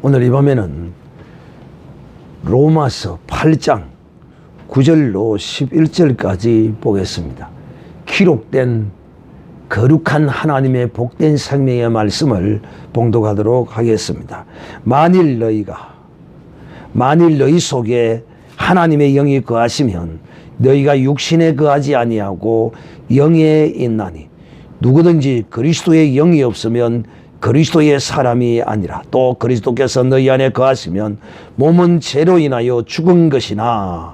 오늘 이 밤에는 로마서 8장 9절로 11절까지 보겠습니다. 기록된 거룩한 하나님의 복된 생명의 말씀을 봉독하도록 하겠습니다. 만일 너희 속에 하나님의 영이 거하시면 너희가 육신에 거하지 아니하고 영에 있나니 누구든지 그리스도의 영이 없으면 그리스도의 사람이 아니라 또 그리스도께서 너희 안에 거하시면 몸은 죄로 인하여 죽은 것이나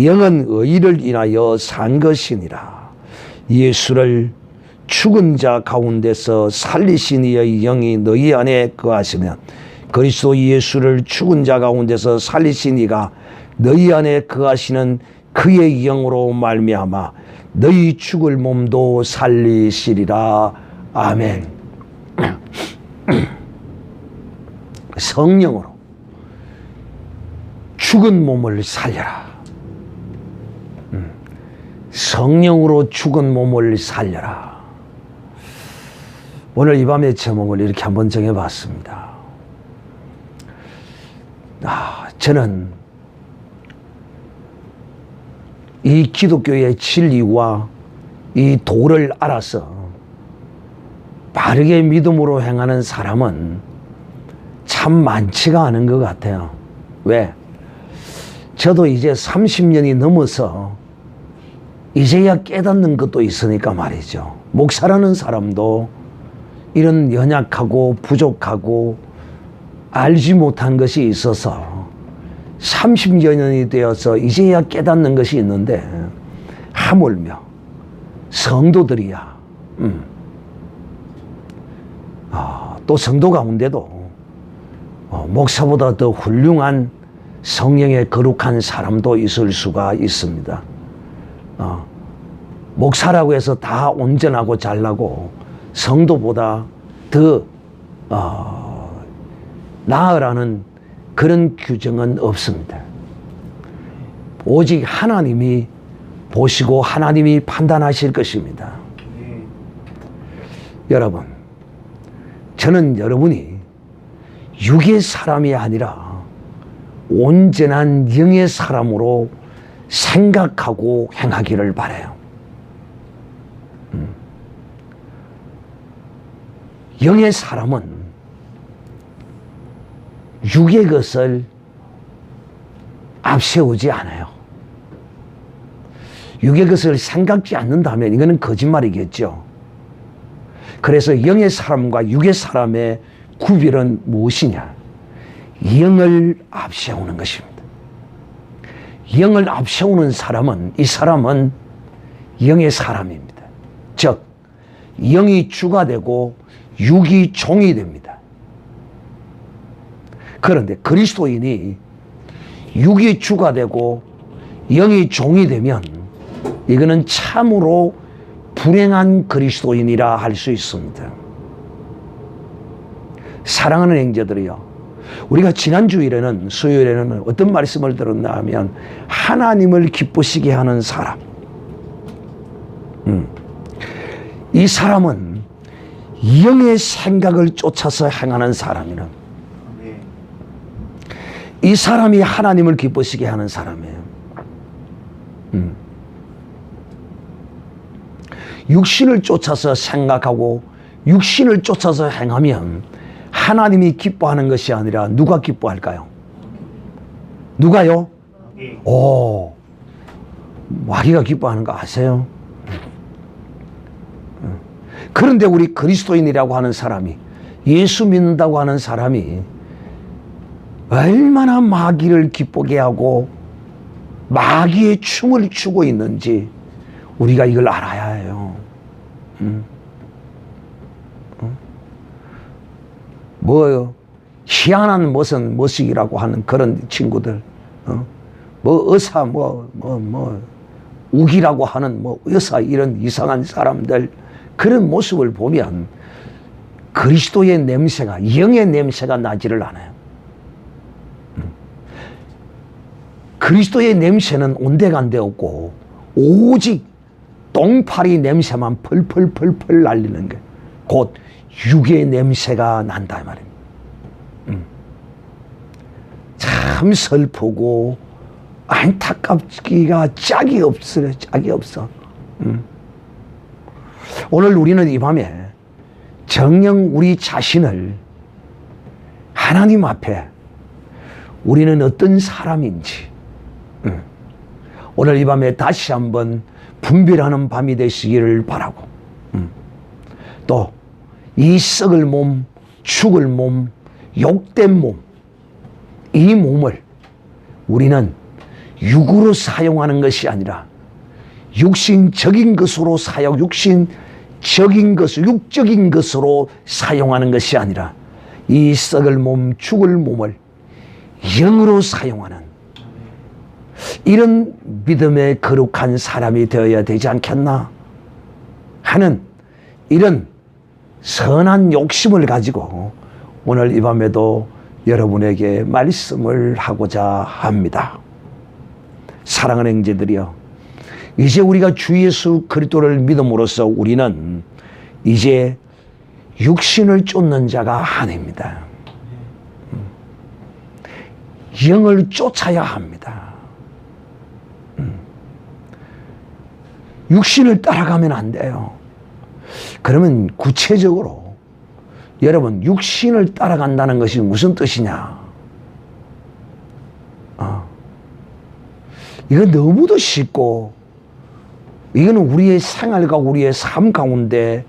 영은 의를 인하여 산 것이니라. 예수를 죽은 자 가운데서 살리신 이의 영이 너희 안에 거하시면 그리스도 예수를 죽은 자 가운데서 살리신 이가 너희 안에 거하시는 그의 영으로 말미암아 너희 죽을 몸도 살리시리라. 아멘. 성령으로 죽은 몸을 살려라. 성령으로 죽은 몸을 살려라. 오늘 이 밤의 제목을 이렇게 한번 정해봤습니다. 저는 이 기독교의 진리와 이 도를 알아서 바르게 믿음으로 행하는 사람은 참 많지가 않은 것 같아요. 왜? 저도 이제 30년이 넘어서 이제야 깨닫는 것도 있으니까 말이죠. 목사라는 사람도 이런 연약하고 부족하고 알지 못한 것이 있어서 30여 년이 되어서 이제야 깨닫는 것이 있는데 하물며 성도들이야 또 성도 가운데도 목사보다 더 훌륭한 성령의 거룩한 사람도 있을 수가 있습니다. 목사라고 해서 다 온전하고 잘나고 성도보다 더 나으라는 그런 규정은 없습니다. 오직 하나님이 보시고 하나님이 판단하실 것입니다. 여러분, 저는 여러분이 육의 사람이 아니라 온전한 영의 사람으로 생각하고 행하기를 바라요. 영의 사람은 육의 것을 앞세우지 않아요. 육의 것을 생각지 않는다면 이거는 거짓말이겠죠. 그래서 영의 사람과 육의 사람의 구별은 무엇이냐? 영을 앞세우는 것입니다. 영을 앞세우는 사람은 이 사람은 영의 사람입니다. 즉 영이 주가 되고 육이 종이 됩니다. 그런데 그리스도인이 육이 주가 되고 영이 종이 되면 이거는 참으로 불행한 그리스도인이라 할 수 있습니다. 사랑하는 형제들이요, 우리가 지난 주일에는 수요일에는 어떤 말씀을 들었나 하면 하나님을 기쁘시게 하는 사람, 이 사람은 영의 생각을 쫓아서 행하는 사람이라. 이 사람이 하나님을 기쁘시게 하는 사람이에요. 육신을 쫓아서 생각하고 육신을 쫓아서 행하면 하나님이 기뻐하는 것이 아니라 누가 기뻐할까요? 누가요? 마귀가 기뻐하는 거 아세요? 그런데 우리 그리스도인이라고 하는 사람이, 예수 믿는다고 하는 사람이 얼마나 마귀를 기쁘게 하고 마귀의 춤을 추고 있는지 우리가 이걸 알아야 해요. 뭐요? 희한한 무슨 머식이라고 하는 그런 친구들, 뭐 의사, 우기라고 하는 의사, 이런 이상한 사람들, 그런 모습을 보면 그리스도의 냄새가, 영의 냄새가 나지를 않아요. 그리스도의 냄새는 온데간데 없고 오직 똥파리 냄새만 펄펄펄펄 날리는 게 곧 육의 냄새가 난다 이 말입니다. 참 슬프고 안타깝기가 짝이 없어요. 짝이 없어. 오늘 우리는 이 밤에 정녕 우리 자신을 하나님 앞에 우리는 어떤 사람인지 오늘 이 밤에 다시 한번 분별하는 밤이 되시기를 바라고, 또 이 썩을 몸, 죽을 몸, 욕된 몸, 이 몸을 우리는 육으로 사용하는 것이 아니라 육신적인 것으로 육신적인 것, 육적인 것으로 사용하는 것이 아니라 이 썩을 몸, 죽을 몸을 영으로 사용하는 이런 믿음의 거룩한 사람이 되어야 되지 않겠나 하는 이런 선한 욕심을 가지고 오늘 이 밤에도 여러분에게 말씀을 하고자 합니다. 사랑하는 형제들이여, 이제 우리가 주 예수 그리스도를 믿음으로써 우리는 이제 육신을 쫓는 자가 아닙니다. 영을 쫓아야 합니다. 육신을 따라가면 안 돼요. 그러면 구체적으로 여러분, 육신을 따라간다는 것이 무슨 뜻이냐? 이건 너무도 쉽고, 이거는 우리의 생활과 우리의 삶 가운데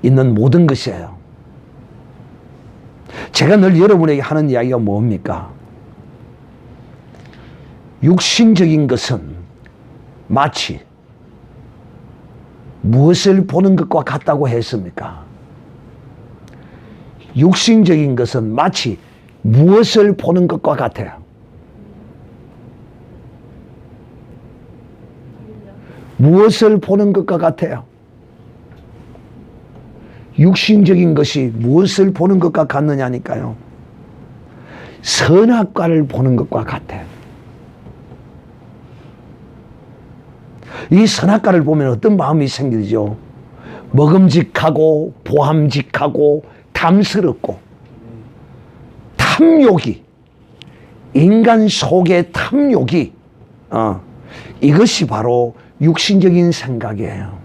있는 모든 것이에요. 제가 늘 여러분에게 하는 이야기가 뭡니까? 육신적인 것은 마치 무엇을 보는 것과 같다고 했습니까? 육신적인 것은 마치 무엇을 보는 것과 같아요? 무엇을 보는 것과 같아요? 육신적인 것이 무엇을 보는 것과 같느냐니까요. 선악과를 보는 것과 같아요. 이 선악과를 보면 어떤 마음이 생기죠? 먹음직하고 보함직하고 탐스럽고, 탐욕이, 인간 속의 탐욕이 이것이 바로 육신적인 생각이에요.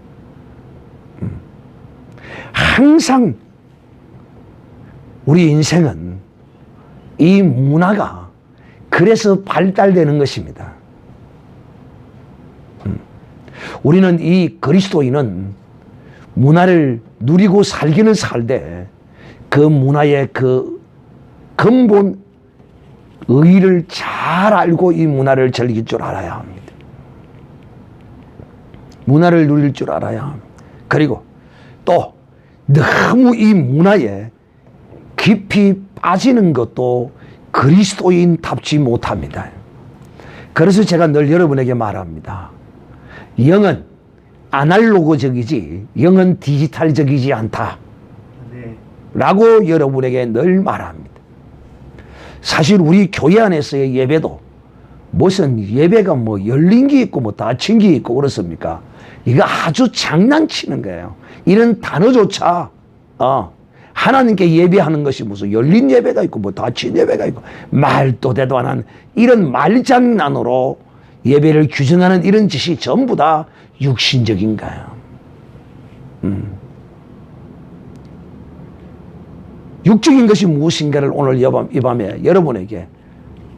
항상 우리 인생은 이 문화가 그래서 발달되는 것입니다. 우리는 이 그리스도인은 문화를 누리고 살기는 살되 그 문화의 그 근본 의의를 잘 알고 이 문화를 즐길 줄 알아야 합니다. 문화를 누릴 줄 알아야 합니다. 그리고 또 너무 이 문화에 깊이 빠지는 것도 그리스도인답지 못합니다. 그래서 제가 늘 여러분에게 말합니다. 영은 아날로그적이지 영은 디지털적이지 않다 라고 여러분에게 늘 말합니다. 사실 우리 교회 안에서의 예배도 무슨 예배가 뭐 열린 게 있고 뭐 닫힌 게 있고 그렇습니까? 이거 아주 장난치는 거예요. 이런 단어조차 하나님께 예배하는 것이 무슨 열린 예배가 있고 뭐 닫힌 예배가 있고 말도 되도 안 하는 이런 말장난으로 예배를 규정하는 이런 짓이 전부 다 육신적인 거예요. 육적인 것이 무엇인가를 오늘 이 밤에 여러분에게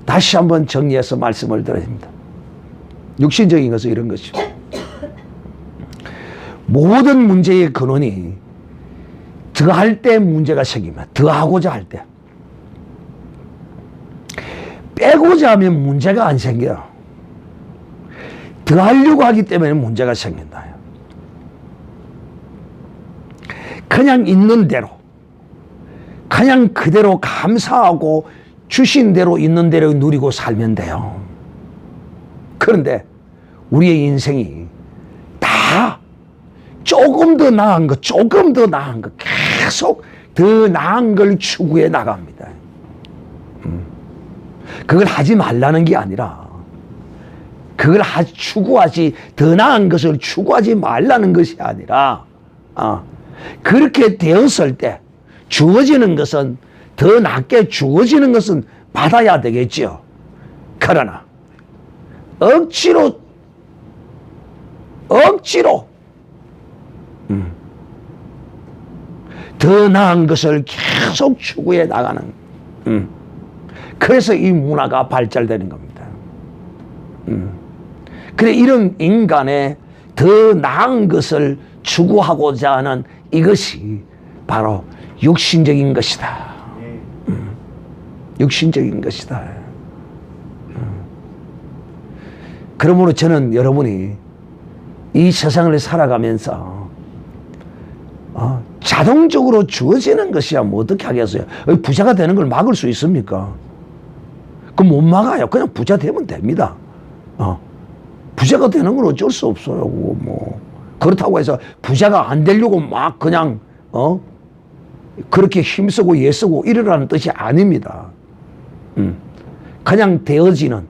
다시 한번 정리해서 말씀을 드립니다. 육신적인 것은 이런 것이죠. 모든 문제의 근원이 더할 때 문제가 생기면, 더하고자 할 때, 빼고자 하면 문제가 안 생겨요. 더하려고 하기 때문에 문제가 생긴다. 그냥 있는 대로, 그냥 그대로 감사하고 주신 대로 있는 대로 누리고 살면 돼요. 그런데 우리의 인생이 다 조금 더 나은 것, 조금 더 나은 것, 계속 더 나은 걸 추구해 나갑니다. 그걸 하지 말라는 게 아니라 그걸 추구하지, 더 나은 것을 추구하지 말라는 것이 아니라, 그렇게 되었을 때 주어지는 것은, 더 낫게 주어지는 것은 받아야 되겠지요. 그러나 억지로 더 나은 것을 계속 추구해 나가는, 그래서 이 문화가 발달되는 겁니다. 그래, 이런 인간의 더 나은 것을 추구하고자 하는 이것이 바로 육신적인 것이다. 육신적인 것이다. 그러므로 저는 여러분이 이 세상을 살아가면서 자동적으로 주어지는 것이야 뭐 어떻게 하겠어요? 부자가 되는 걸 막을 수 있습니까? 그럼 못 막아요. 그냥 부자 되면 됩니다. 부자가 되는 건 어쩔 수 없어요. 뭐 그렇다고 해서 부자가 안 되려고 막 그냥 그렇게 힘쓰고 애쓰고 이러라는 뜻이 아닙니다. 그냥 되어지는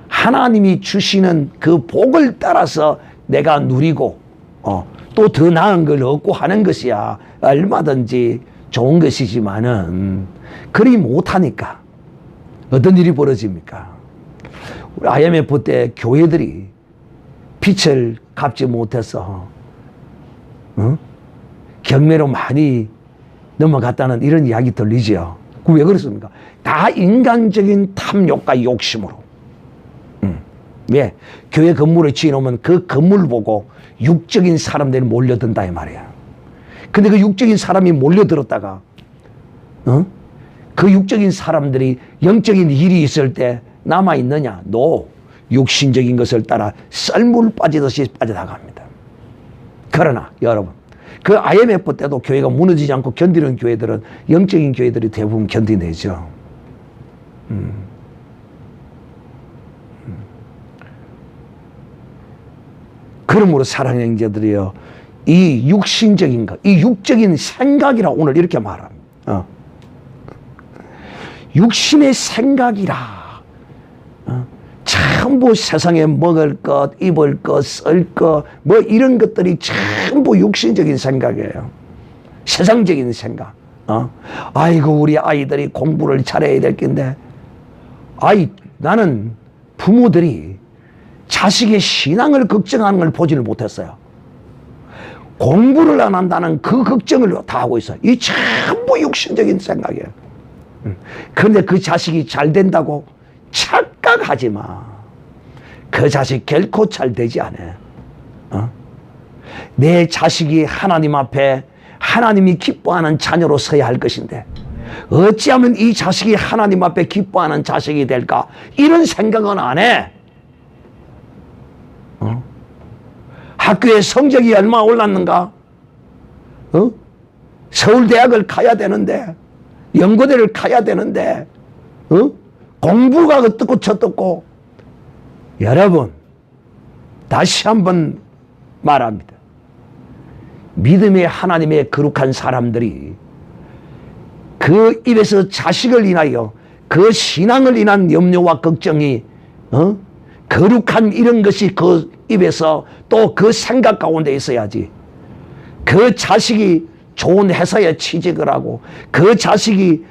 하나님이 주시는 그 복을 따라서 내가 누리고 또 더 나은 걸 얻고 하는 것이야 얼마든지 좋은 것이지만은 그리 못하니까 어떤 일이 벌어집니까? 우리 IMF 때 교회들이 빚을 갚지 못해서 경매로 많이 넘어갔다는 이런 이야기 들리죠. 왜 그렇습니까? 다 인간적인 탐욕과 욕심으로. 왜? 교회 건물을 지어놓으면 그 건물 보고 육적인 사람들이 몰려든다 이 말이야. 근데 그 육적인 사람이 몰려들었다가 그 육적인 사람들이 영적인 일이 있을 때 남아있느냐? 노. 육신적인 것을 따라 썰물 빠지듯이 빠져나갑니다. 그러나 여러분, 그 IMF 때도 교회가 무너지지 않고 견디는 교회들은, 영적인 교회들이 대부분 견디내죠. 그러므로 사랑하는 형제들이여, 이 육신적인 것, 이 육적인 생각이라 오늘 이렇게 말합니다. 육신의 생각이라. 전부 세상에 먹을 것, 입을 것, 쓸 것, 뭐 이런 것들이 전부 육신적인 생각이에요. 세상적인 생각. 아이고, 우리 아이들이 공부를 잘해야 될 텐데, 나는 부모들이 자식의 신앙을 걱정하는 걸 보지를 못했어요. 공부를 안 한다는 그 걱정을 다 하고 있어요. 이 전부 육신적인 생각이에요. 그런데 그 자식이 잘 된다고 착각하지 마. 그 자식 결코 잘 되지 않아. 내 자식이 하나님 앞에 하나님이 기뻐하는 자녀로 서야 할 것인데 어찌하면 이 자식이 하나님 앞에 기뻐하는 자식이 될까? 이런 생각은 안 해. 학교에 성적이 얼마 올랐는가? 서울대학을 가야 되는데, 연고대를 가야 되는데, 공부가 어떻고 저떻고. 여러분, 다시 한번 말합니다. 믿음의 하나님의 거룩한 사람들이 그 입에서 자식을 인하여 그 신앙을 인한 염려와 걱정이 거룩한 이런 것이 그 입에서 또 그 생각 가운데 있어야지. 그 자식이 좋은 회사에 취직을 하고 그 자식이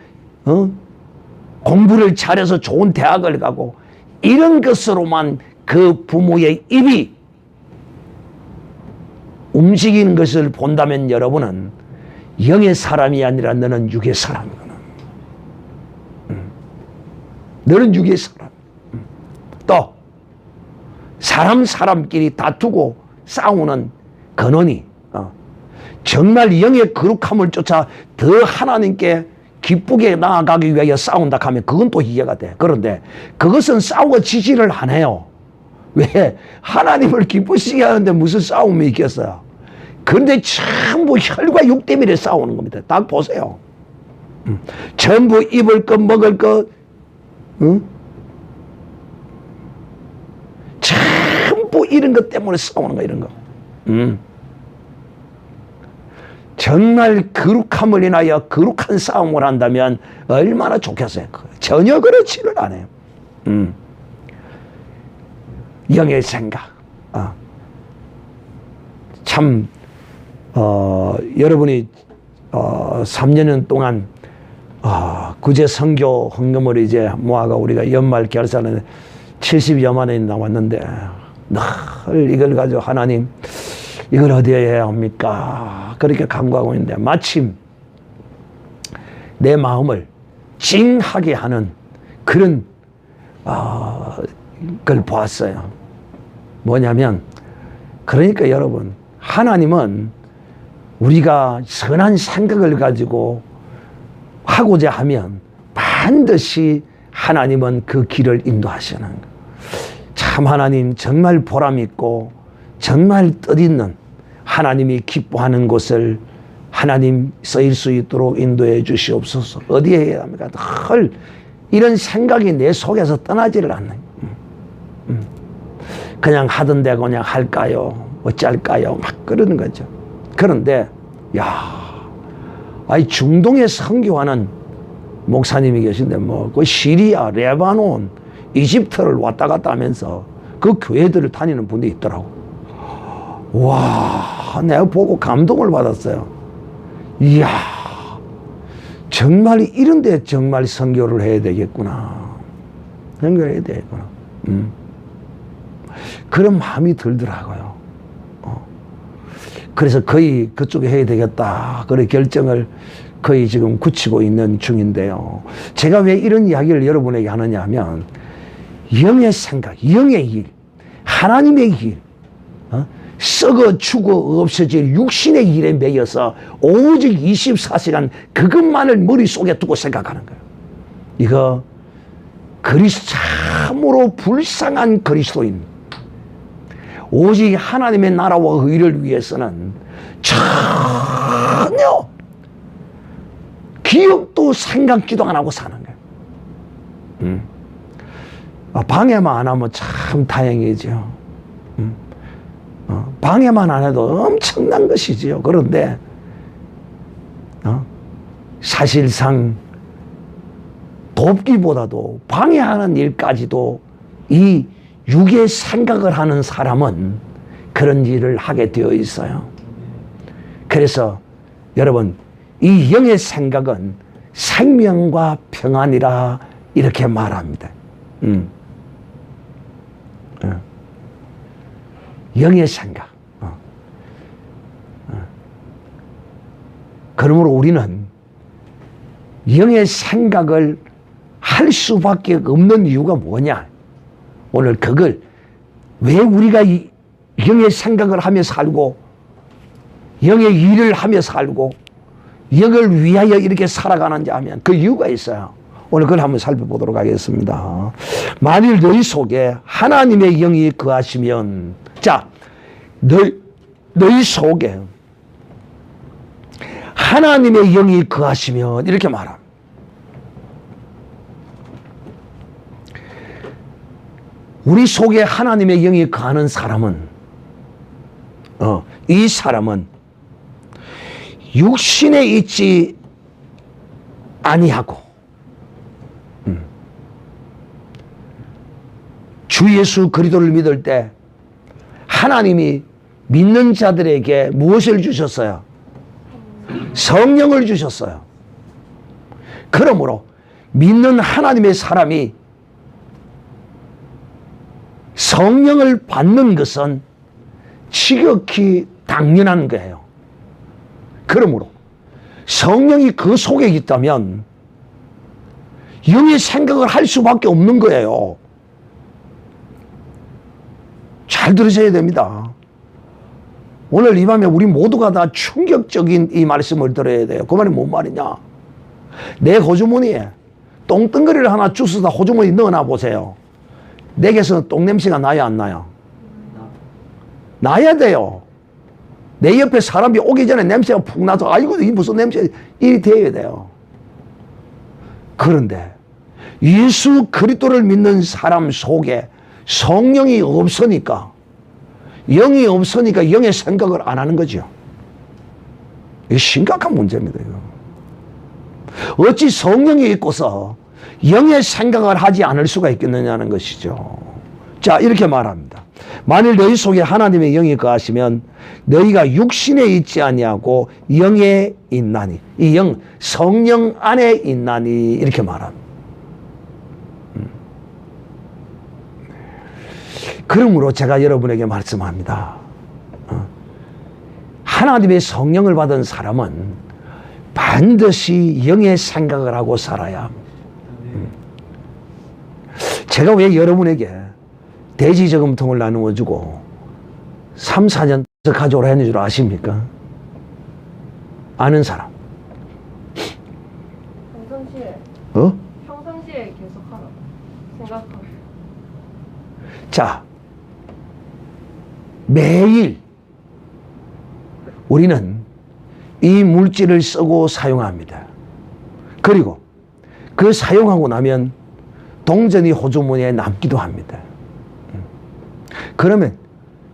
공부를 잘해서 좋은 대학을 가고 이런 것으로만 그 부모의 입이 움직이는 것을 본다면 여러분은 영의 사람이 아니라 너는 육의 사람이구나. 너는 육의 사람. 또 사람끼리 다투고 싸우는 근원이 정말 영의 거룩함을 쫓아 더 하나님께 기쁘게 나아가기 위하여 싸운다 하면 그건 또 이해가 돼. 그런데 그것은 싸우고 지지를 안 해요. 왜? 하나님을 기쁘시게 하는데 무슨 싸움이 있겠어요? 그런데 전부 혈과 육 때문에 싸우는 겁니다. 딱 보세요. 전부 입을 것 먹을 것 전부 이런 것 때문에 싸우는 거 이런 거. 정말 거룩함을 인하여 거룩한 싸움을 한다면 얼마나 좋겠어요. 전혀 그렇지를 않아요. 영의 생각. 참 여러분이 3년 동안 구제 선교 헌금을 이제 모아가 우리가 연말 결산에 70여만 원이 나왔는데 늘 이걸 가지고 하나님 이걸 어디에 해야 합니까? 그렇게 간구하고 있는데 마침 내 마음을 찡하게 하는 그런 걸 보았어요. 뭐냐면 그러니까 여러분 하나님은 우리가 선한 생각을 가지고 하고자 하면 반드시 하나님은 그 길을 인도하시는 거예요. 참 하나님 정말 보람있고 정말 뜻있는 하나님이 기뻐하는 곳을 하나님 쓰일 수 있도록 인도해 주시옵소서. 어디에 해야 합니까? 늘 이런 생각이 내 속에서 떠나지를 않는 그냥 하던 데 그냥 할까요? 어쩔까요? 막 그러는 거죠. 그런데 중동에 선교하는 목사님이 계신데 그 시리아, 레바논, 이집트를 왔다 갔다 하면서 그 교회들을 다니는 분이 있더라고. 와, 내가 보고 감동을 받았어요. 이야, 정말 이런데 정말 선교를 해야 되겠구나. 선교를 해야 되겠구나. 그런 마음이 들더라고요. 그래서 거의 그쪽에 해야 되겠다. 그런 결정을 거의 지금 굳히고 있는 중인데요. 제가 왜 이런 이야기를 여러분에게 하느냐 하면 영의 생각, 영의 일, 하나님의 일, 썩어 죽어 없어질 육신의 일에 매여서 오직 24시간 그것만을 머릿속에 두고 생각하는 거예요. 이거 참으로 불쌍한 그리스도인, 오직 하나님의 나라와 의를 위해서는 전혀 기억도 생각지도 안 하고 사는 거예요. 방해만 안 하면 참 다행이죠. 방해만 안 해도 엄청난 것이지요. 그런데 사실상 돕기보다도 방해하는 일까지도 이 육의 생각을 하는 사람은 그런 일을 하게 되어 있어요. 그래서 여러분 이 영의 생각은 생명과 평안이라 이렇게 말합니다. 영의 생각. 그러므로 우리는 영의 생각을 할 수밖에 없는 이유가 뭐냐? 오늘 그걸 왜 우리가 이 영의 생각을 하며 살고 영의 일을 하며 살고 영을 위하여 이렇게 살아가는지 하면 그 이유가 있어요. 오늘 그걸 한번 살펴보도록 하겠습니다. 만일 너희 속에 하나님의 영이 거하시면, 자, 너희 속에 하나님의 영이 거하시면 이렇게 말합니다. 우리 속에 하나님의 영이 거하는 사람은 이 사람은 육신에 있지 아니하고 주 예수 그리스도를 믿을 때 하나님이 믿는 자들에게 무엇을 주셨어요? 성령을 주셨어요. 그러므로 믿는 하나님의 사람이 성령을 받는 것은 지극히 당연한 거예요. 그러므로 성령이 그 속에 있다면 영의 생각을 할 수밖에 없는 거예요. 잘 들으셔야 됩니다. 오늘 이 밤에 우리 모두가 다 충격적인 이 말씀을 들어야 돼요. 그 말이 뭔 말이냐? 내 호주머니에 똥덩어리를 하나 주워다 호주머니 넣어놔 보세요. 내게서 똥냄새가 나요, 안 나요? 나야 돼요. 내 옆에 사람이 오기 전에 냄새가 푹 나서 아이고 이 무슨 냄새 일이 되어야 돼요. 그런데 예수 그리스도를 믿는 사람 속에 성령이 없으니까, 영이 없으니까 영의 생각을 안 하는 거죠. 이게 심각한 문제입니다. 이거. 어찌 성령이 있고서 영의 생각을 하지 않을 수가 있겠느냐는 것이죠. 자, 이렇게 말합니다. 만일 너희 속에 하나님의 영이 거하시면 너희가 육신에 있지 아니하고 영에 있나니. 이 영, 성령 안에 있나니. 이렇게 말합니다. 그러므로 제가 여러분에게 말씀합니다. 하나님의 성령을 받은 사람은 반드시 영의 생각을 하고 살아야 합니다. 제가 왜 여러분에게 대지저금통을 나누어주고 3, 4년 가져오라 했는 줄 아십니까? 아는 사람. 평상시에 어? 평상시에 계속 하라 생각하고. 자, 매일 우리는 이 물질을 쓰고 사용합니다. 그리고 그 사용하고 나면 동전이 호주머니에 남기도 합니다. 그러면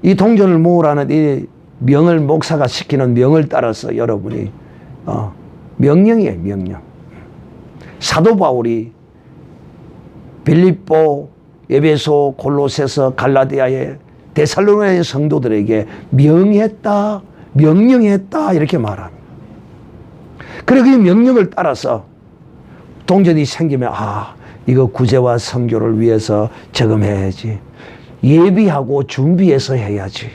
이 동전을 모으라는 이 명을 목사가 시키는 명을 따라서 여러분이 명령이에요, 명령. 사도 바울이 빌립보, 에베소, 골로새서, 갈라디아의 데살로니가의 성도들에게 명했다, 명령했다 이렇게 말합니다. 그리고 이 명령을 따라서 동전이 생기면 이거 구제와 선교를 위해서 저금해야지. 예비하고 준비해서 해야지.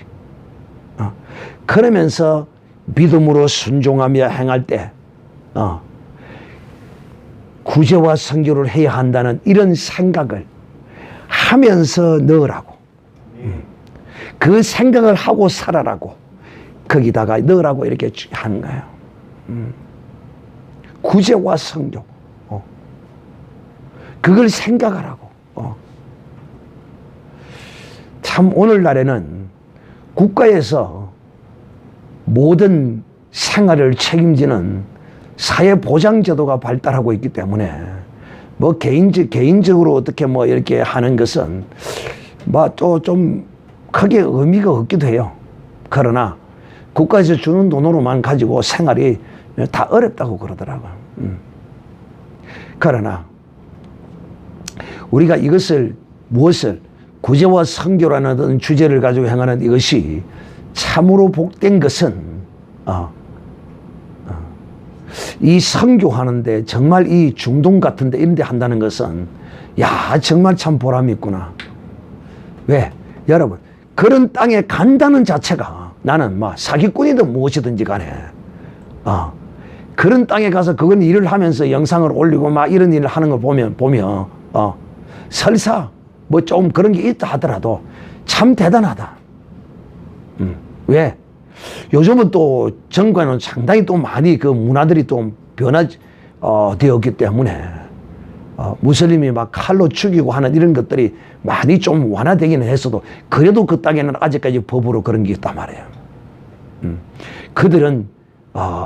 그러면서 믿음으로 순종하며 행할 때 구제와 선교를 해야 한다는 이런 생각을 하면서 넣으라고. 그 생각을 하고 살아라고. 거기다가 넣으라고 이렇게 하는 거예요. 구제와 선교. 그걸 생각하라고. 참 오늘날에는 국가에서 모든 생활을 책임지는 사회보장제도가 발달하고 있기 때문에 뭐 개인적으로 어떻게 뭐 이렇게 하는 것은 뭐 또 좀 크게 의미가 없기도 해요. 그러나 국가에서 주는 돈으로만 가지고 생활이 다 어렵다고 그러더라고요. 그러나 우리가 무엇을 구제와 선교라는 주제를 가지고 행하는 이것이 참으로 복된 것은 이 선교하는데 정말 이 중동 같은데 이런 데 한다는 것은 정말 참 보람이 있구나. 왜? 여러분 그런 땅에 간다는 자체가 나는 사기꾼이든 무엇이든지 간에 그런 땅에 가서 그건 일을 하면서 영상을 올리고 이런 일을 하는 걸 보면 설사 뭐 좀 그런 게 있다 하더라도 참 대단하다. 왜? 요즘은 또 정권은 상당히 또 많이 그 문화들이 또 되었기 때문에 무슬림이 막 칼로 죽이고 하는 이런 것들이 많이 좀 완화되기는 했어도 그래도 그 땅에는 아직까지 법으로 그런 게 있단 말이에요. 그들은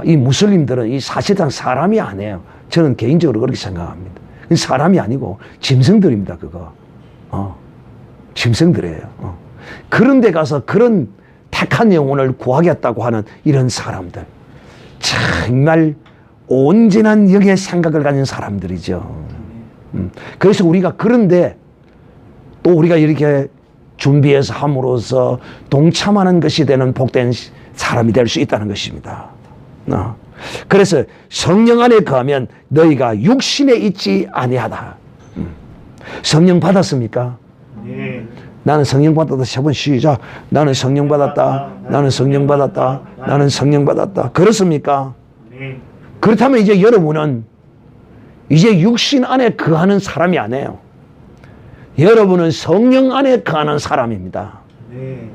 이 무슬림들은 이 사실상 사람이 아니에요. 저는 개인적으로 그렇게 생각합니다. 사람이 아니고 짐승들입니다. 그거 짐승들이에요. 그런 데 가서 그런 택한 영혼을 구하겠다고 하는 이런 사람들 정말 온전한 영의 생각을 가진 사람들이죠. 그래서 우리가 그런데 또 우리가 이렇게 준비해서 함으로써 동참하는 것이 되는 복된 사람이 될 수 있다는 것입니다. 그래서 성령 안에 거하면 너희가 육신에 있지 아니하다. 성령 받았습니까? 네. 나는 성령 받았다. 3번 시작. 나는 성령 받았다. 나는 성령 받았다. 나는 성령 받았다. 그렇습니까? 네. 그렇다면 이제 여러분은 이제 육신 안에 거하는 사람이 아니에요. 여러분은 성령 안에 거하는 사람입니다. 네.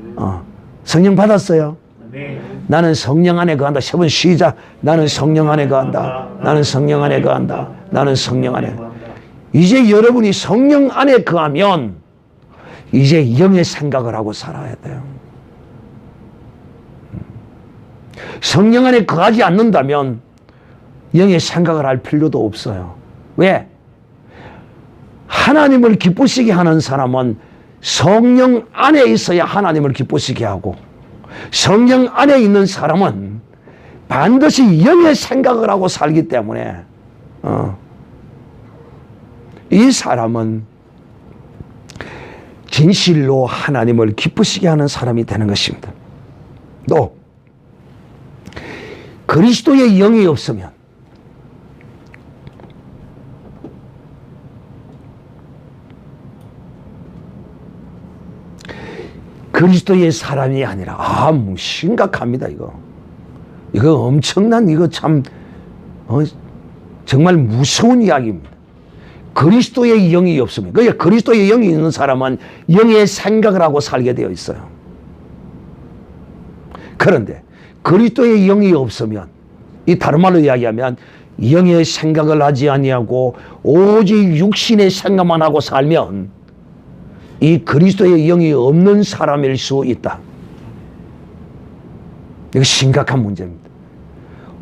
성령 받았어요? 네. 나는 성령 안에 거한다. 3번 시작. 나는 성령 안에 거한다. 나는 성령 안에 거한다. 나는 성령 안에. 이제 여러분이 성령 안에 거하면 이제 영의 생각을 하고 살아야 돼요. 성령 안에 거하지 않는다면 영의 생각을 할 필요도 없어요. 왜? 하나님을 기쁘시게 하는 사람은 성령 안에 있어야 하나님을 기쁘시게 하고 성령 안에 있는 사람은 반드시 영의 생각을 하고 살기 때문에 이 사람은 진실로 하나님을 기쁘시게 하는 사람이 되는 것입니다. 또 그리스도의 영이 없으면 그리스도의 사람이 아니라 뭐 심각합니다. 이거 엄청난 이거 참 정말 무서운 이야기입니다. 그리스도의 영이 없으면 그러니까 그리스도의 영이 있는 사람은 영의 생각을 하고 살게 되어 있어요. 그런데 그리스도의 영이 없으면 이 다른 말로 이야기하면 영의 생각을 하지 아니하고 오직 육신의 생각만 하고 살면 이 그리스도의 영이 없는 사람일 수 있다. 이거 심각한 문제입니다.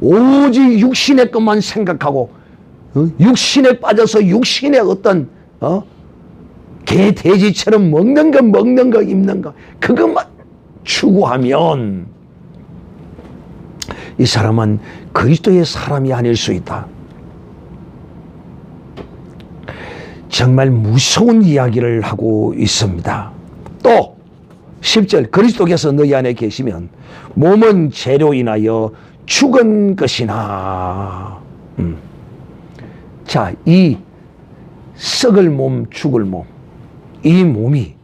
오직 육신의 것만 생각하고 육신에 빠져서 육신의 어떤 개 돼지처럼 먹는 거 입는 거 그것만 추구하면 이 사람은 그리스도의 사람이 아닐 수 있다. 정말 무서운 이야기를 하고 있습니다. 또 10절 그리스도께서 너희 안에 계시면 몸은 죄로 인하여 죽은 것이나 자, 이 썩을 몸 죽을 몸 이 몸이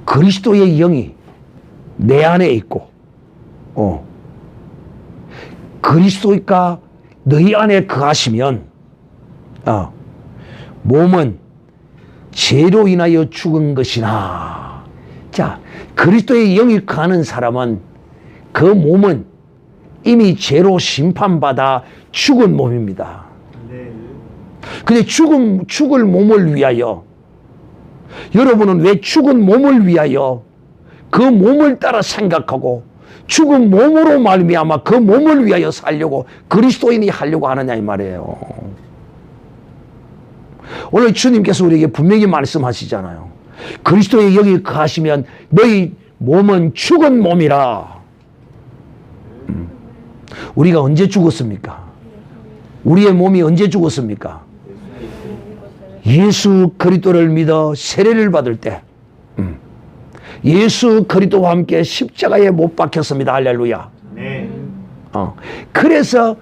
그리스도의 영이 내 안에 있고 그리스도가 너희 안에 거하시면 몸은 죄로 인하여 죽은 것이나 자 그리스도의 영이 거하는 사람은 그 몸은 이미 죄로 심판받아 죽은 몸입니다. 근데 죽을 몸을 위하여 여러분은 왜 죽은 몸을 위하여 그 몸을 따라 생각하고 죽은 몸으로 말미암아 그 몸을 위하여 살려고 그리스도인이 하려고 하느냐 이 말이에요. 오늘 주님께서 우리에게 분명히 말씀하시잖아요. 그리스도의 영이 거하시면 너희 몸은 죽은 몸이라. 우리가 언제 죽었습니까? 우리의 몸이 언제 죽었습니까? 예수 그리스도를 믿어 세례를 받을 때 예수 그리스도와 함께 십자가에 못 박혔습니다. 할렐루야. 그래서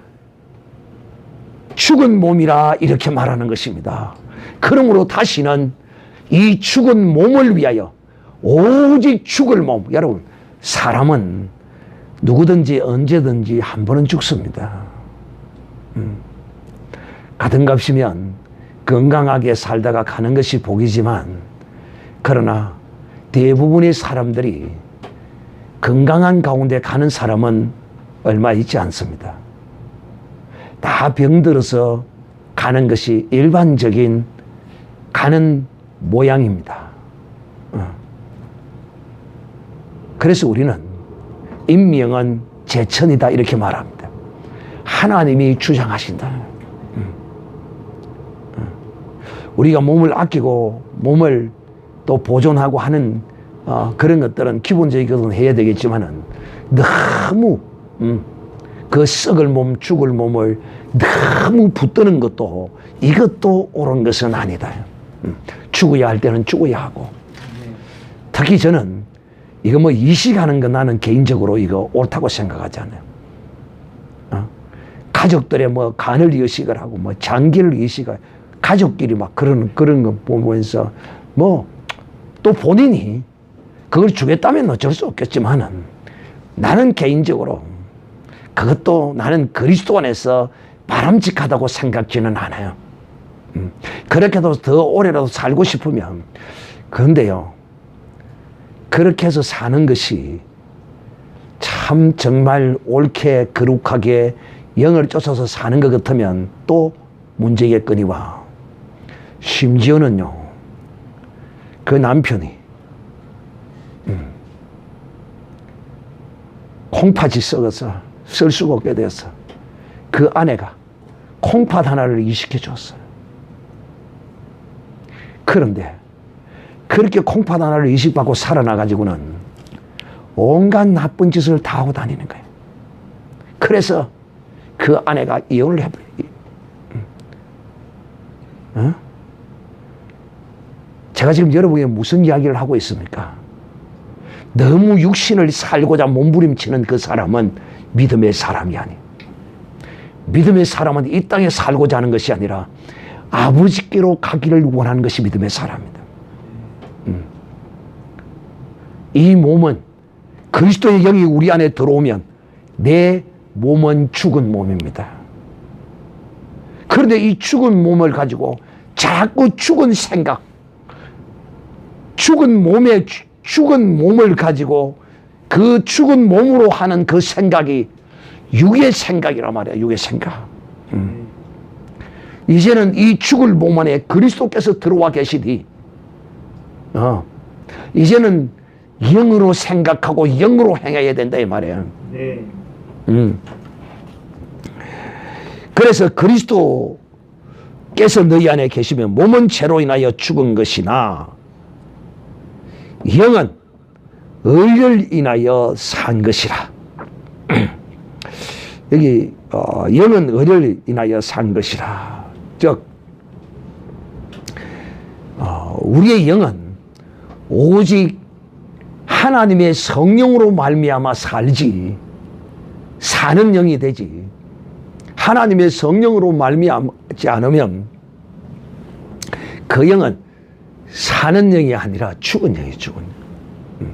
죽은 몸이라 이렇게 말하는 것입니다. 그러므로 다시는 이 죽은 몸을 위하여 오직 죽을 몸. 여러분 사람은 누구든지 언제든지 한 번은 죽습니다. 같은 값이면 건강하게 살다가 가는 것이 복이지만 그러나 대부분의 사람들이 건강한 가운데 가는 사람은 얼마 있지 않습니다. 다 병들어서 가는 것이 일반적인 가는 모양입니다. 그래서 우리는 인명은 제천이다 이렇게 말합니다. 하나님이 주장하신다. 우리가 몸을 아끼고 몸을 또 보존하고 하는 그런 것들은 기본적인 것은 해야 되겠지만은 너무 그 썩을 몸 죽을 몸을 너무 붙드는 것도 이것도 옳은 것은 아니다. 죽어야 할 때는 죽어야 하고 특히 저는 이거 뭐 이식하는 거 나는 개인적으로 이거 옳다고 생각하지 않아요. 가족들의 뭐 간을 이식을 하고 뭐 장기를 이식을 가족끼리 막 그런 거 보면서 뭐 또 본인이 그걸 주겠다면 어쩔 수 없겠지만은 나는 개인적으로 그것도 나는 그리스도 안에서 바람직하다고 생각지는 않아요. 그렇게도 더 오래라도 살고 싶으면 그런데요 그렇게 해서 사는 것이 참 정말 옳게 거룩하게 영을 쫓아서 사는 것 같으면 또 문제겠거니와 심지어는요 그 남편이 콩팥이 썩어서 쓸 수가 없게 돼서 그 아내가 콩팥 하나를 이식해 줬어요. 그런데 그렇게 콩팥 하나를 이식받고 살아나가지고는 온갖 나쁜 짓을 다 하고 다니는 거예요. 그래서 그 아내가 이혼을 해버려요. 제가 제가 지금 여러분에게 무슨 이야기를 하고 있습니까? 너무 육신을 살고자 몸부림치는 그 사람은 믿음의 사람이 아니에요. 믿음의 사람은 이 땅에 살고자 하는 것이 아니라 아버지께로 가기를 원하는 것이 믿음의 사람입니다. 이 몸은 그리스도의 영이 우리 안에 들어오면 내 몸은 죽은 몸입니다. 그런데 이 죽은 몸을 가지고 자꾸 죽은 생각, 죽은 몸을 가지고 그 죽은 몸으로 하는 그 생각이 육의 생각이란 말이야. 육의 생각. 이제는 이 죽을 몸 안에 그리스도께서 들어와 계시니 이제는 영으로 생각하고 영으로 행해야 된다 이 말이에요. 네. 그래서 그리스도께서 너희 안에 계시면 몸은 죄로 인하여 죽은 것이나 영은 의를 인하여 산 것이라. 여기 영은 의를 인하여 산 것이라. 즉 우리의 영은 오직 하나님의 성령으로 말미암아 살지 사는 영이 되지, 하나님의 성령으로 말미암지 않으면 그 영은 사는 영이 아니라 죽은 영이 죽은 영.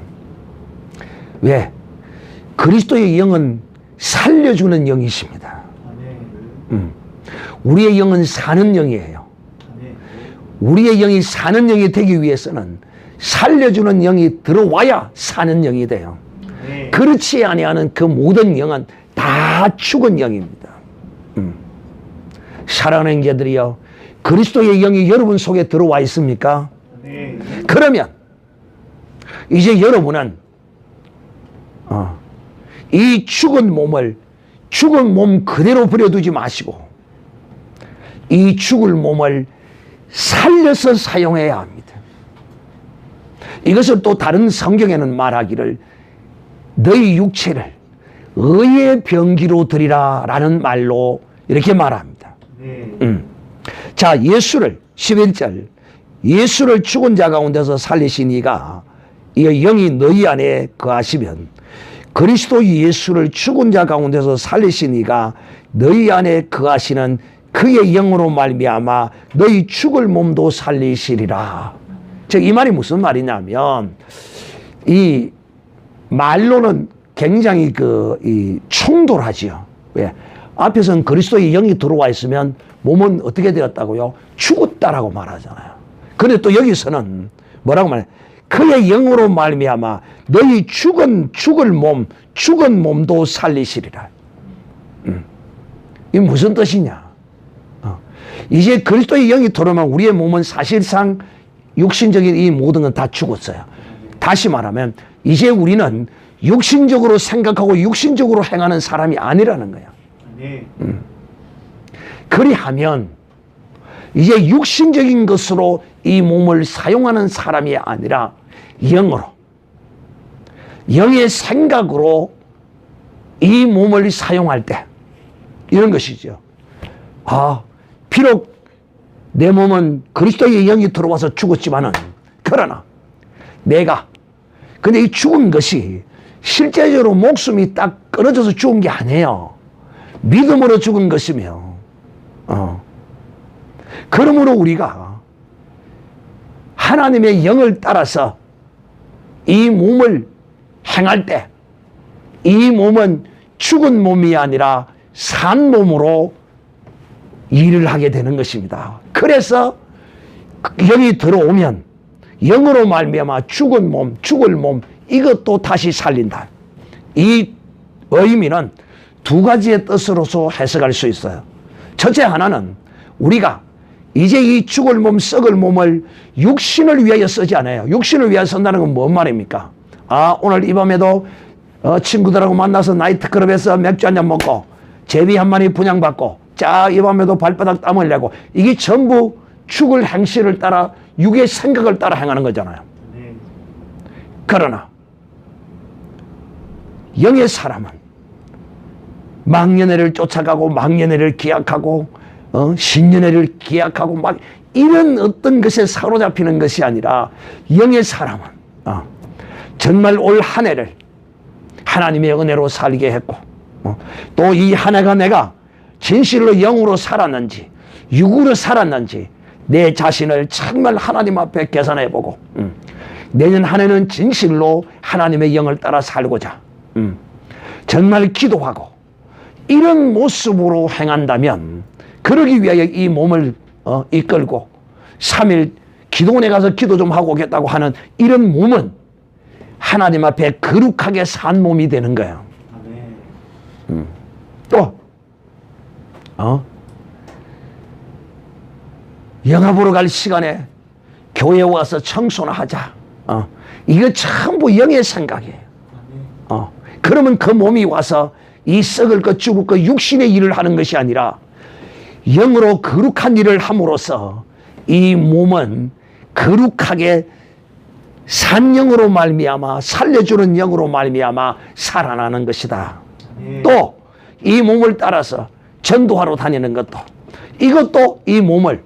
왜? 그리스도의 영은 살려주는 영이십니다. 우리의 영은 사는 영이에요. 우리의 영이 사는 영이 되기 위해서는 살려주는 영이 들어와야 사는 영이 돼요. 그렇지 아니하는 그 모든 영은 다 죽은 영입니다. 사랑하는 자들이여, 그리스도의 영이 여러분 속에 들어와 있습니까? 네. 그러면 이제 여러분은 이 죽은 몸을 죽은 몸 그대로 버려두지 마시고 이 죽을 몸을 살려서 사용해야 합니다. 이것을 또 다른 성경에는 말하기를 너희 육체를 의의 병기로 드리라 라는 말로 이렇게 말합니다. 자, 예수를 11절 예수를 죽은 자 가운데서 살리신 이가 이 영이 너희 안에 거하시면 그리스도 예수를 죽은 자 가운데서 살리신 이가 너희 안에 거하시는 그의 영으로 말미암아 너희 죽을 몸도 살리시리라. 즉 이 말이 무슨 말이냐면 이 말로는 굉장히 이 충돌하지요. 왜? 앞에서는 그리스도의 영이 들어와 있으면 몸은 어떻게 되었다고요? 죽었다라고 말하잖아요. 그런데 또 여기서는 뭐라고 말해? 그의 영으로 말미암아 너희 죽은 몸도 살리시리라. 이게 무슨 뜻이냐? 이제 그리스도의 영이 들어오면 우리의 몸은 사실상 육신적인 이 모든 건 다 죽었어요. 다시 말하면 이제 우리는 육신적으로 생각하고 육신적으로 행하는 사람이 아니라는 거야. 네. 그리하면 이제 육신적인 것으로 이 몸을 사용하는 사람이 아니라 영으로, 영의 생각으로 이 몸을 사용할 때 이런 것이죠. 비록 내 몸은 그리스도의 영이 들어와서 죽었지만은 그러나 근데 이 죽은 것이 실제적으로 목숨이 딱 끊어져서 죽은 게 아니에요. 믿음으로 죽은 것이며 그러므로 우리가 하나님의 영을 따라서 이 몸을 행할 때 이 몸은 죽은 몸이 아니라 산 몸으로 일을 하게 되는 것입니다. 그래서 영이 들어오면 영으로 말미암아 죽을 몸 이것도 다시 살린다. 이 의미는 두 가지의 뜻으로서 해석할 수 있어요. 첫째 하나는 우리가 이제 이 죽을 몸, 썩을 몸을 육신을 위하여 쓰지 않아요. 육신을 위하여 쓴다는 건 뭔 말입니까? 오늘 이 밤에도 친구들하고 만나서 나이트클럽에서 맥주 한잔 먹고 제비 한 마리 분양받고 이 밤에도 발바닥 땀 흘리고 이게 전부 죽을 행실을 따라 육의 생각을 따라 행하는 거잖아요. 그러나 영의 사람은 망년회를 쫓아가고 망년회를 기약하고 신년회를 기약하고 막 이런 어떤 것에 사로잡히는 것이 아니라 영의 사람은 정말 올 한 해를 하나님의 은혜로 살게 했고 또 이 한 해가 내가 진실로 영으로 살았는지 육으로 살았는지 내 자신을 정말 하나님 앞에 계산해보고 내년 한 해는 진실로 하나님의 영을 따라 살고자 정말 기도하고 이런 모습으로 행한다면 그러기 위하여 이 몸을 이끌고 3일 기도원에 가서 기도 좀 하고 오겠다고 하는 이런 몸은 하나님 앞에 거룩하게 산 몸이 되는 거예요. 또 영화 보러 갈 시간에 교회에 와서 청소나 하자. 이거 전부 영의 생각이에요. 그러면 그 몸이 와서 이 썩을 것 죽을 것 육신의 일을 하는 것이 아니라 영으로 거룩한 일을 함으로써 이 몸은 거룩하게 산 영으로 말미암아 살려주는 영으로 말미암아 살아나는 것이다. 또 이 몸을 따라서 전도하러 다니는 것도 이것도 이 몸을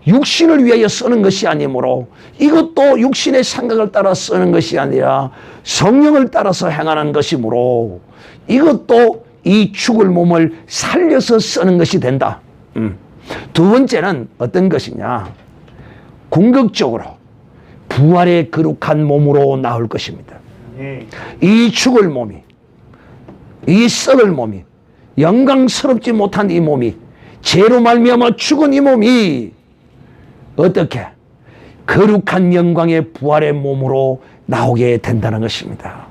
육신을 위하여 쓰는 것이 아니므로 이것도 육신의 생각을 따라 쓰는 것이 아니라 성령을 따라서 행하는 것이므로 이것도 이 죽을 몸을 살려서 쓰는 것이 된다. 두 번째는 어떤 것이냐? 궁극적으로 부활의 거룩한 몸으로 나올 것입니다. 이 죽을 몸이, 이 썩을 몸이, 영광스럽지 못한 이 몸이, 죄로 말미암아 죽은 이 몸이 어떻게 거룩한 영광의 부활의 몸으로 나오게 된다는 것입니다.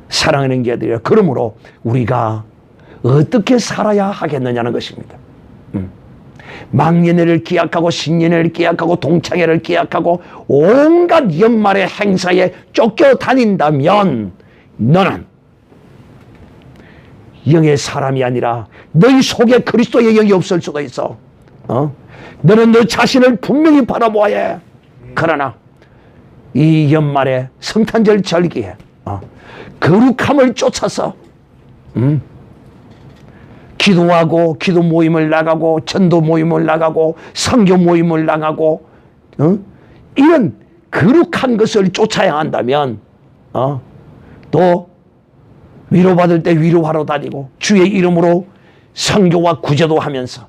사랑하는 자들이여, 그러므로 우리가 어떻게 살아야 하겠느냐는 것입니다. 망년회를 기약하고 신년회를 기약하고 동창회를 기약하고 온갖 연말의 행사에 쫓겨다닌다면 너는 영의 사람이 아니라 너희 속에 그리스도의 영이 없을 수도 있어. 너는 너 자신을 분명히 바라보아야 해. 그러나 이 연말에 성탄절 절기에 거룩함을 쫓아서 기도하고 기도 모임을 나가고 전도 모임을 나가고 선교 모임을 나가고 이런 거룩한 것을 쫓아야 한다면 또 위로받을 때 위로하러 다니고 주의 이름으로 선교와 구제도 하면서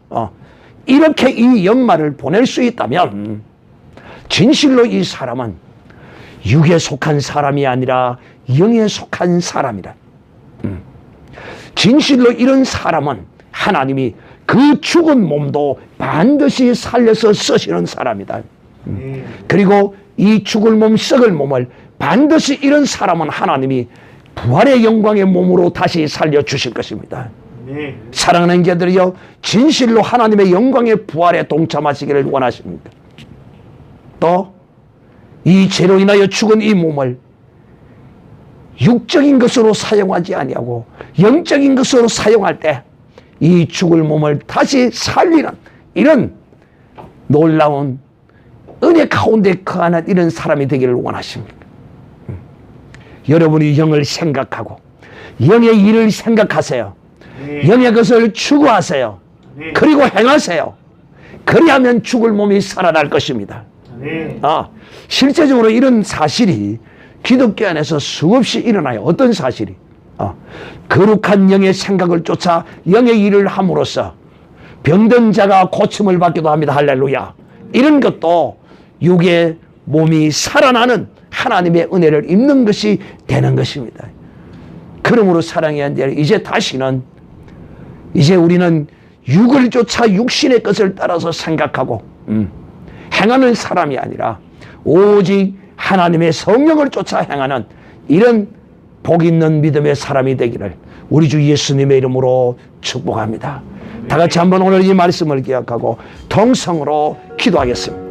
이렇게 이 연말을 보낼 수 있다면 진실로 이 사람은 육에 속한 사람이 아니라 영에 속한 사람이다. 진실로 이런 사람은 하나님이 그 죽은 몸도 반드시 살려서 쓰시는 사람이다. 그리고 이 죽을 몸, 썩을 몸을 반드시 이런 사람은 하나님이 부활의 영광의 몸으로 다시 살려주실 것입니다. 사랑하는 자들이여, 진실로 하나님의 영광의 부활에 동참하시기를 원하십니다. 또 이 죄로 인하여 죽은 이 몸을 육적인 것으로 사용하지 아니하고 영적인 것으로 사용할 때 이 죽을 몸을 다시 살리는 이런 놀라운 은혜 가운데 거하는 이런 사람이 되기를 원하십니다. 여러분이 영을 생각하고 영의 일을 생각하세요. 영의 것을 추구하세요. 그리고 행하세요. 그리하면 죽을 몸이 살아날 것입니다. 실제적으로 이런 사실이 기독교 안에서 수없이 일어나요. 어떤 사실이? 거룩한 영의 생각을 쫓아 영의 일을 함으로써 병든 자가 고침을 받기도 합니다. 할렐루야. 이런 것도 육의 몸이 살아나는 하나님의 은혜를 입는 것이 되는 것입니다. 그러므로 사랑해야 한데 이제 다시는 이제 우리는 육을 쫓아 육신의 것을 따라서 생각하고 행하는 사람이 아니라 오직 하나님의 성령을 쫓아 행하는 이런 복 있는 믿음의 사람이 되기를 우리 주 예수님의 이름으로 축복합니다. 다 같이 한번 오늘 이 말씀을 기억하고 통성으로 기도하겠습니다.